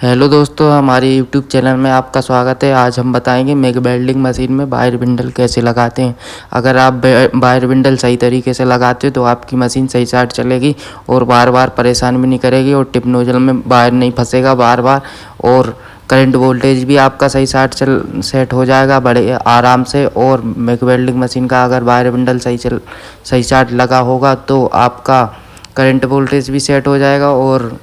Hello दोस्तों, हमारे YouTube channel में आपका स्वागत है। आज हम बताएंगे मेग वेल्डिंग मशीन में वायर बिंडल कैसे लगाते हैं। अगर आप वायर बिंडल सही तरीके से लगाते हो तो आपकी मशीन सही साट चलेगी और बार बार परेशान भी नहीं करेगी और टिप नोजल में वायर नहीं फंसेगा बार बार, और करंट वोल्टेज भी आपका सही साट सेट हो जाएगा बड़े आराम से। और मेग वेल्डिंग मशीन का अगर वायर बिंडल सही साट लगा होगा तो आपका करंट वोल्टेज भी सेट हो जाएगा। और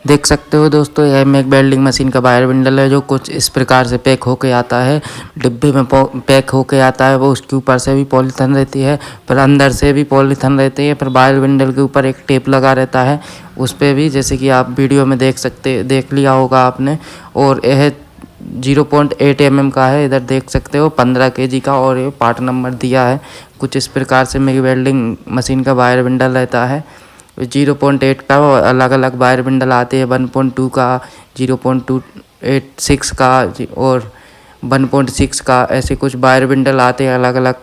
देख सकते हो दोस्तों, यह मेग वेल्डिंग मशीन का वायर बिंडल है जो कुछ इस प्रकार से पैक होके आता है। डिब्बे में पैक होके आता है वो, उसके ऊपर से भी पॉलीथीन रहती है, पर अंदर से भी पॉलीथीन रहती है। पर वायर बिंडल के ऊपर एक टेप लगा रहता है उस पर भी, जैसे कि आप वीडियो में देख लिया होगा आपने। और यह 0.8 mm का है, इधर देख सकते हो 15 kg का, और ये पार्ट नंबर दिया है। कुछ इस प्रकार से मेग वेल्डिंग मशीन का वायर बिंडल रहता है। 0.8 का अलग अलग वायर बिंडल आते हैं, 1.2 का, 0.286 का और 1.6 का, ऐसे कुछ वायर बिंडल आते हैं अलग अलग।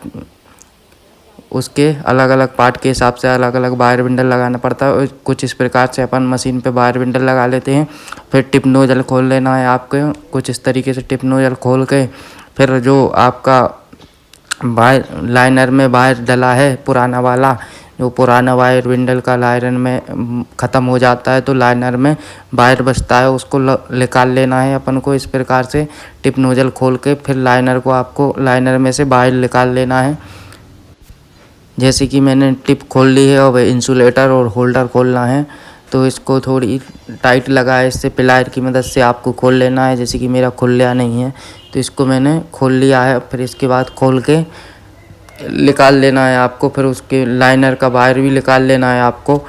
उसके अलग अलग पार्ट के हिसाब से अलग अलग वायर बिंडल लगाना पड़ता है। और कुछ इस प्रकार से अपन मशीन पे वायर बिंडल लगा लेते हैं। फिर टिप नोजल खोल लेना है आपको, कुछ इस तरीके से टिप नोजल खोल के फिर जो आपका वायर लाइनर में वायर डला है पुराना वाला, जो पुराना वायर बिंडल का लाइनर में ख़त्म हो जाता है तो लाइनर में वायर बचता है, उसको निकाल लेना है अपन को इस प्रकार से टिप नोजल खोल के। फिर लाइनर को आपको लाइनर में से वायर निकाल लेना है। जैसे कि मैंने टिप खोल ली है और इंसुलेटर और होल्डर खोलना है, तो इसको थोड़ी टाइट लगा है, इससे प्लायर की मदद से आपको खोल लेना है। जैसे कि मेरा खुल लिया नहीं है तो इसको मैंने खोल लिया है। फिर इसके बाद खोल के निकाल लेना है आपको, फिर उसके लाइनर का वायर भी निकाल लेना है आपको।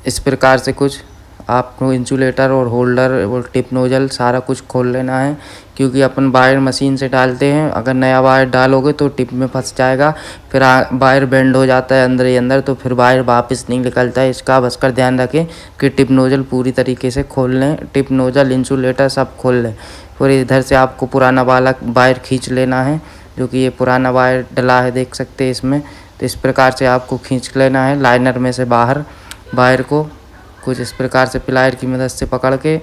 इस प्रकार से कुछ आपको इंसुलेटर और होल्डर और टिप नोजल सारा कुछ खोल लेना है, क्योंकि अपन वायर मशीन से डालते हैं। अगर नया वायर डालोगे तो टिप में फंस जाएगा, फिर वायर बेंड हो जाता है अंदर ही अंदर, तो फिर वायर वापस नहीं निकलता है। इसका बस कर ध्यान रखें कि टिप नोजल पूरी तरीके से खोल लें, टिप नोजल इंसुलेटर सब खोल लें। फिर इधर से आपको पुराना वाला वायर खींच लेना है, जो कि ये पुराना वायर डला है देख सकते हैं इसमें। तो इस प्रकार से आपको खींच लेना है लाइनर में से बाहर वायर को, कुछ इस प्रकार से प्लायर की मदद से पकड़ के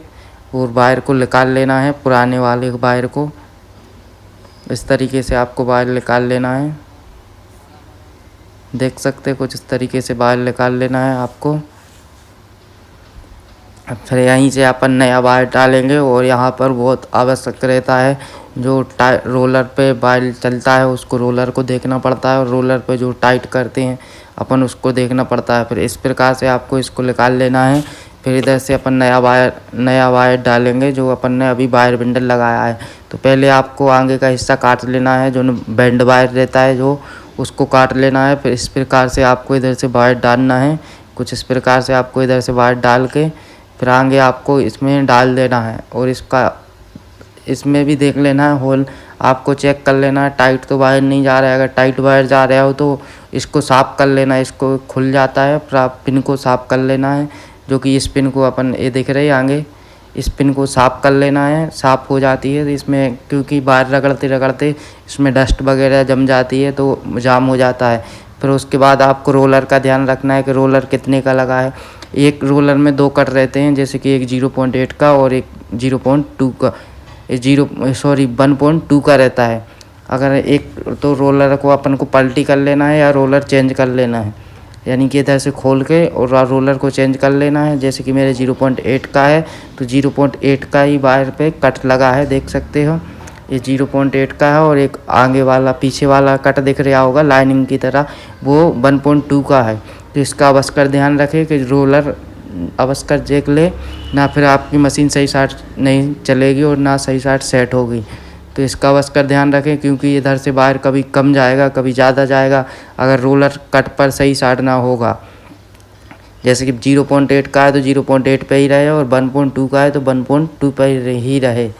और वायर को निकाल लेना है, पुराने वाले वायर को। इस तरीके से आपको वायर निकाल लेना है, देख सकते हैं कुछ इस तरीके से वायर निकाल लेना है आपको। फिर यहीं से अपन नया वायर डालेंगे और यहाँ पर बहुत आवश्यक रहता है, जो रोलर पे वायर चलता है उसको रोलर को देखना पड़ता है, और रोलर पे जो टाइट करते हैं अपन उसको देखना पड़ता है। फिर इस प्रकार से आपको इसको निकाल लेना है। फिर इधर से अपन नया वायर डालेंगे, जो अपन ने अभी वायर बिंडल लगाया है। तो पहले आपको आगे का हिस्सा काट लेना है, जो बैंड वायर रहता है जो, उसको काट लेना है। फिर इस प्रकार से आपको इधर से वायर डालना है, कुछ इस प्रकार से आपको इधर से वायर डाल के फिर आगे आपको इसमें डाल देना है। और इसमें भी देख लेना है, होल आपको चेक कर लेना है, टाइट तो वायर नहीं जा रहा है। अगर टाइट वायर जा रहा हो तो इसको साफ़ कर लेना है, इसको खुल जाता है। फिर आप पिन को साफ़ कर लेना है, जो कि इस पिन को अपन ये दिख रहे हैं आगे, इस पिन को साफ़ कर लेना है। साफ़ हो जाती है इसमें, क्योंकि वायर रगड़ते रगड़ते इसमें डस्ट वगैरह जम जाती है तो जाम हो जाता है। फिर उसके बाद आपको रोलर का ध्यान रखना है कि रोलर कितने का लगा है। एक रोलर में 2 कट रहते हैं, जैसे कि एक 0.8 का और एक 0.2 का, 1.2 का रहता है। अगर एक तो रोलर को अपन को पलटी कर लेना है या रोलर चेंज कर लेना है, यानी कि इधर से खोल के और रोलर को चेंज कर लेना है। जैसे कि मेरे 0.8 का है तो 0.8 का ही वायर पे कट लगा है, देख सकते हो ये 0.8 का है। और एक आगे वाला पीछे वाला कट दिख रहा होगा लाइनिंग की तरह, वो 1.2 का है। तो इसका अवश्य ध्यान रखें कि रोलर अवश्य देख ले, ना फिर आपकी मशीन सही साट नहीं चलेगी और ना सही साट सेट होगी। तो इसका अवश्य ध्यान रखें, क्योंकि इधर से वायर कभी कम जाएगा कभी ज़्यादा जाएगा अगर रोलर कट पर सही साट ना होगा। जैसे कि 0.8 का है तो 0.8 पे ही रहे, और 1.2 का है तो 1.2 पे ही रहे।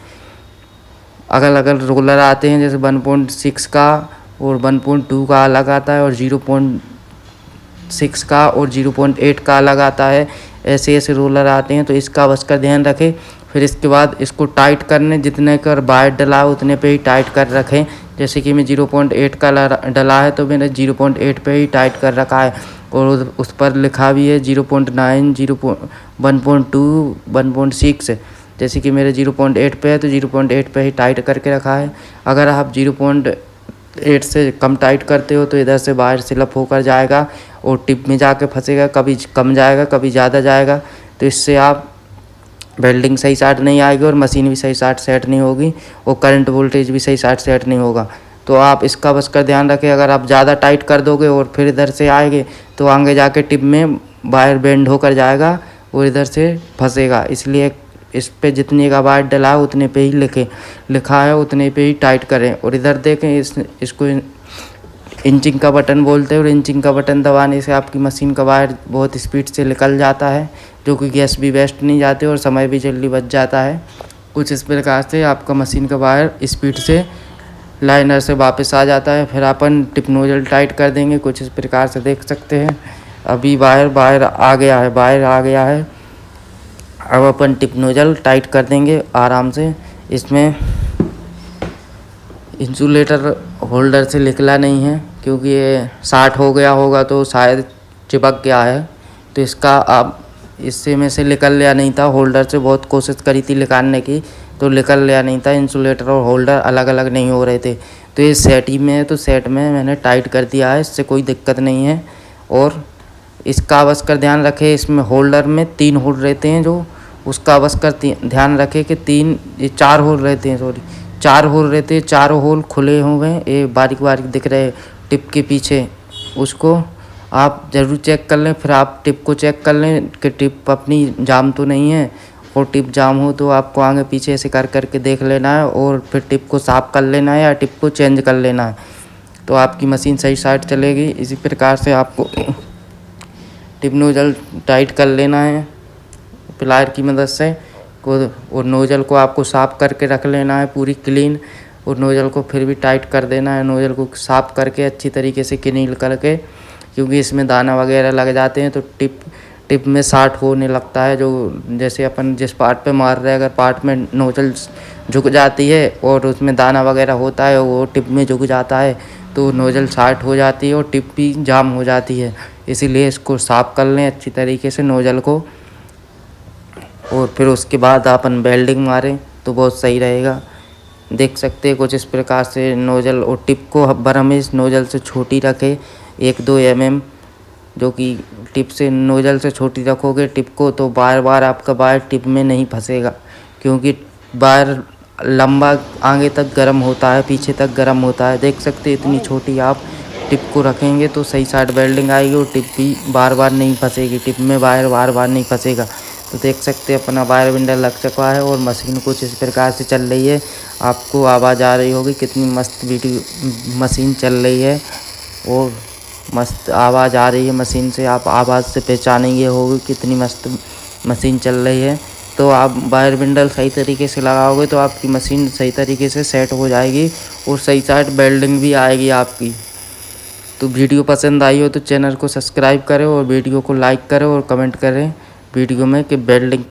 अगल अगल रोलर आते हैं, जैसे 1.6 का और 1.2 का अलग आता है, और 0.6 का और 0.8 का अलग आता है। ऐसे ऐसे रोलर आते हैं, तो इसका अवश्य ध्यान रखें। फिर इसके बाद इसको टाइट करने जितने कर वायर डला है उतने पे ही टाइट कर रखें। जैसे कि मैं 0.8 का डला है तो मैंने 0.8 पे ही टाइट कर रखा है, और उस पर लिखा भी है 0.9, 1.2, 1.6। जैसे कि मेरे 0.8 पे है तो 0.8 पे ही टाइट करके रखा है। अगर आप 0.8 से कम टाइट करते हो तो इधर से वायर स्लिप होकर जाएगा और टिप में जाके फंसेगा, कभी कम जाएगा कभी ज़्यादा जाएगा, तो इससे आप वेल्डिंग सही साट नहीं आएगी और मशीन भी सही साट सेट नहीं होगी और करंट वोल्टेज भी सही साट सेट नहीं होगा। तो आप इसका बस कर ध्यान रखें, अगर आप ज़्यादा टाइट कर दोगे और फिर इधर से आएंगे तो आगे जाके टिप में वायर बेंड होकर जाएगा और इधर से फंसेगा। इसलिए इस पे जितने का वायर डला है उतने पे ही लिखा है उतने पे ही टाइट करें। और इधर देखें, इसको इंचिंग का बटन बोलते हैं, और इंचिंग का बटन दबाने से आपकी मशीन का वायर बहुत स्पीड से निकल जाता है, जो कि गैस भी वेस्ट नहीं जाती और समय भी जल्दी बच जाता है। कुछ इस प्रकार से आपका मशीन का वायर स्पीड से लाइनर से वापस आ जाता है। फिर अपन टिप नोजल टाइट कर देंगे, कुछ इस प्रकार से देख सकते हैं। अभी वायर आ गया है। अब अपन टिप नोजल टाइट कर देंगे आराम से। इसमें इंसुलेटर होल्डर से निकला नहीं है, क्योंकि ये शार्ट हो गया होगा तो शायद चिपक गया है, तो इसका आप इससे में से निकल लिया नहीं था। होल्डर से बहुत कोशिश करी थी निकालने की तो निकल लिया नहीं था। इंसुलेटर और होल्डर अलग अलग नहीं हो रहे थे, तो ये सेट ही में है तो सेट में मैंने टाइट कर दिया है, इससे कोई दिक्कत नहीं है। और इसका बस कर ध्यान रखें, इसमें होल्डर में 3 होल रहते हैं, जो उसका बस कर ध्यान रखें कि 4 होल रहते हैं, 4 होल रहते हैं। चारों होल खुले हुए हैं, ये बारीक बारीक दिख रहे टिप के पीछे, उसको आप ज़रूर चेक कर लें। फिर आप टिप को चेक कर लें कि टिप अपनी जाम तो नहीं है, और टिप जाम हो तो आपको आगे पीछे से करके देख लेना है और फिर टिप को साफ़ कर लेना है या टिप को चेंज कर लेना है, तो आपकी मशीन सही साइड चलेगी। इसी प्रकार से आपको टिप नोजल टाइट कर लेना है प्लायर की मदद से और नोजल को आपको साफ़ करके रख लेना है पूरी क्लीन, और नोजल को फिर भी टाइट कर देना है। नोजल को साफ़ करके अच्छी तरीके से क्लीन करके, क्योंकि इसमें दाना वगैरह लग जाते हैं तो टिप में शार्ट होने लगता है। जो जैसे अपन जिस पार्ट पे मार रहे हैं, अगर पार्ट में नोजल झुक जाती है और उसमें दाना वगैरह होता है, वो टिप में झुक जाता है तो नोजल शार्ट हो जाती है और टिप भी जाम हो जाती है। इसीलिए इसको साफ़ कर लें अच्छी तरीके से नोजल को, और फिर उसके बाद अपन वेल्डिंग मारें तो बहुत सही रहेगा। देख सकते हैं कुछ इस प्रकार से नोजल, और टिप को हमेशा नोजल से छोटी रखें 1-2 mm, जो कि टिप से नोजल से छोटी रखोगे टिप को तो बार आपका वायर टिप में नहीं फंसेगा, क्योंकि वायर लंबा आगे तक गर्म होता है, पीछे तक गर्म होता है। देख सकते हैं इतनी छोटी आप टिप को रखेंगे तो सही साइड वेल्डिंग आएगी और टिप भी बार नहीं फंसेगी, टिप में वायर बार नहीं फंसेगा। तो देख सकते हैं अपना वायर बिंडल लग चुका है और मशीन कुछ इस प्रकार से चल रही है। आपको आवाज़ आ रही होगी कितनी मस्त मशीन चल रही है, और मस्त आवाज़ आ रही है मशीन से, आप आवाज़ से पहचानेंगे होगी कितनी मस्त मशीन चल रही है। तो आप वायर बिंडल सही तरीके से लगाओगे तो आपकी मशीन सही तरीके से सेट हो जाएगी और सही साइड वेल्डिंग भी आएगी आपकी। तो वीडियो पसंद आई हो तो चैनल को सब्सक्राइब करें और वीडियो को लाइक करें और कमेंट करें वीडियो में कि वेल्डिंग